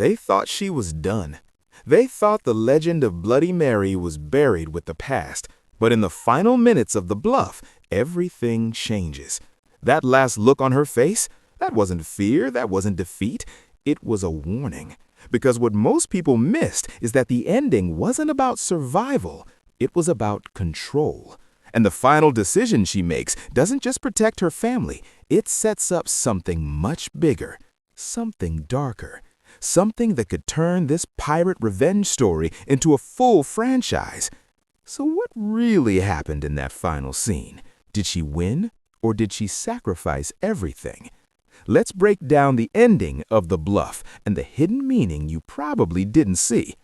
They thought she was done. They thought the legend of Bloody Mary was buried with the past. But in the final minutes of the Bluff, everything changes. That last look on her face, that wasn't fear, that wasn't defeat. It was a warning. Because what most people missed is that the ending wasn't about survival. It was about control. And the final decision she makes doesn't just protect her family. It sets up something much bigger, something darker, something that could turn this pirate revenge story into a full franchise. So what really happened in that final scene? Did she win, or did she sacrifice everything? Let's break down the ending of The Bluff and the hidden meaning you probably didn't see.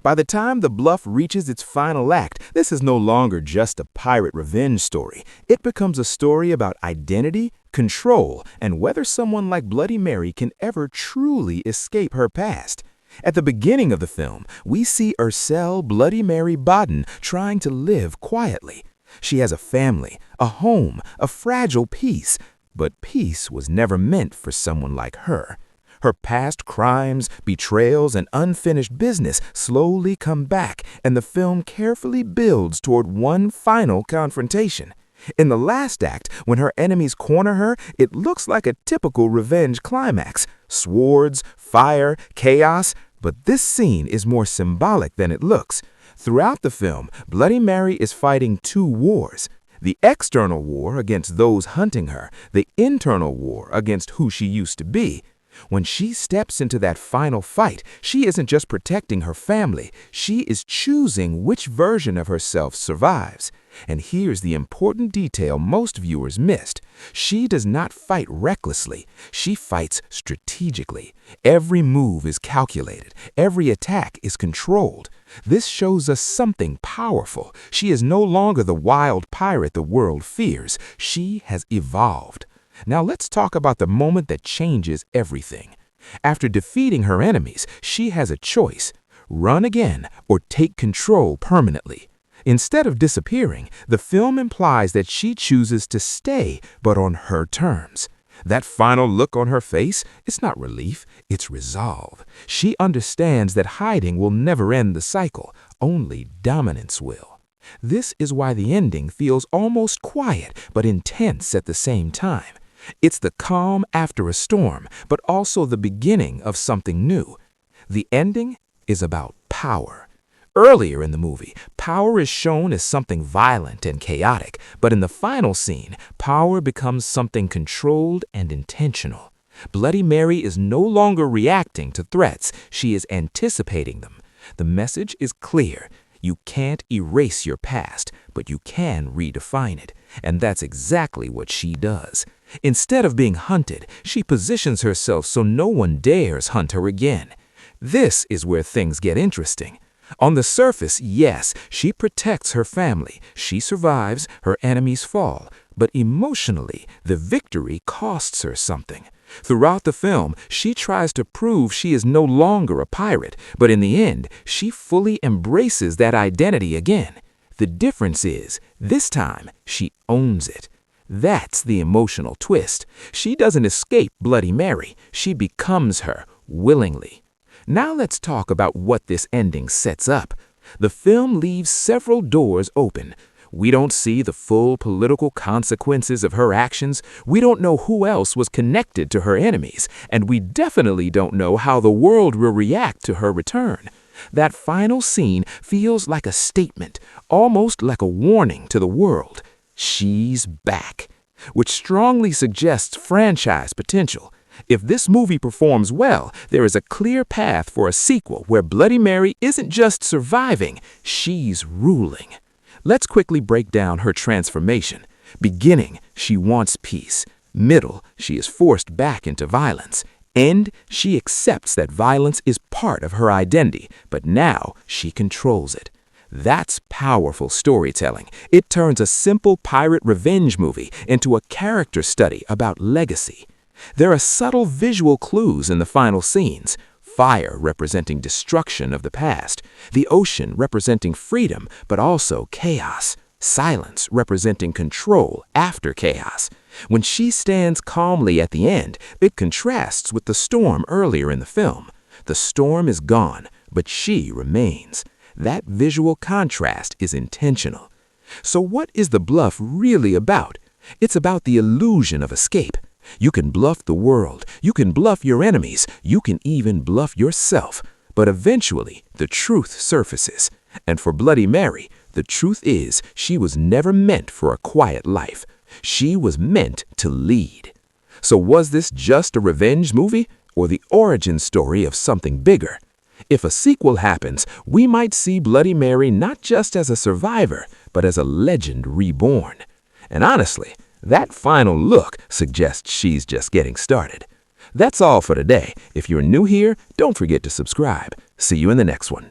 By the time The Bluff reaches its final act, this is no longer just a pirate revenge story. It becomes a story about identity, control, and whether someone like Bloody Mary can ever truly escape her past. At the beginning of the film, we see Ursel Bloody Mary Bodden trying to live quietly. She has a family, a home, a fragile peace. But peace was never meant for someone like her. Her past crimes, betrayals, and unfinished business slowly come back, and the film carefully builds toward one final confrontation. In the last act, when her enemies corner her, it looks like a typical revenge climax. Swords, fire, chaos. But this scene is more symbolic than it looks. Throughout the film, Bloody Mary is fighting two wars. The external war against those hunting her, the internal war against who she used to be. When she steps into that final fight, she isn't just protecting her family, she is choosing which version of herself survives. And here's the important detail most viewers missed. She does not fight recklessly, she fights strategically. Every move is calculated, every attack is controlled. This shows us something powerful. She is no longer the wild pirate the world fears. She has evolved. Now let's talk about the moment that changes everything. After defeating her enemies, she has a choice: run again or take control permanently. Instead of disappearing, the film implies that she chooses to stay, but on her terms. That final look on her face, it's not relief, it's resolve. She understands that hiding will never end the cycle, only dominance will. This is why the ending feels almost quiet, but intense at the same time. It's the calm after a storm, but also the beginning of something new. The ending is about power. Earlier in the movie, power is shown as something violent and chaotic, but in the final scene, power becomes something controlled and intentional. Bloody Mary is no longer reacting to threats, she is anticipating them. The message is clear. You can't erase your past, but you can redefine it. And that's exactly what she does. Instead of being hunted, she positions herself so no one dares hunt her again. This is where things get interesting. On the surface, yes, she protects her family. She survives, her enemies fall. But emotionally, the victory costs her something. Throughout the film, she tries to prove she is no longer a pirate, but in the end, she fully embraces that identity again. The difference is, this time, she owns it. That's the emotional twist. She doesn't escape Bloody Mary, she becomes her, willingly. Now let's talk about what this ending sets up. The film leaves several doors open. We don't see the full political consequences of her actions. We don't know who else was connected to her enemies. And we definitely don't know how the world will react to her return. That final scene feels like a statement, almost like a warning to the world. She's back, which strongly suggests franchise potential. If this movie performs well, there is a clear path for a sequel where Bloody Mary isn't just surviving, she's ruling. Let's quickly break down her transformation. Beginning, she wants peace. Middle, she is forced back into violence. End, she accepts that violence is part of her identity, but now she controls it. That's powerful storytelling. It turns a simple pirate revenge movie into a character study about legacy. There are subtle visual clues in the final scenes. Fire representing destruction of the past, the ocean representing freedom but also chaos, silence representing control after chaos. When she stands calmly at the end, it contrasts with the storm earlier in the film. The storm is gone, but she remains. That visual contrast is intentional. So what is The Bluff really about? It's about the illusion of escape. You can bluff the world, you can bluff your enemies, you can even bluff yourself. But eventually, the truth surfaces. And for Bloody Mary, the truth is she was never meant for a quiet life. She was meant to lead. So was this just a revenge movie or the origin story of something bigger? If a sequel happens, we might see Bloody Mary not just as a survivor, but as a legend reborn. And honestly, that final look suggests she's just getting started. That's all for today. If you're new here, don't forget to subscribe. See you in the next one.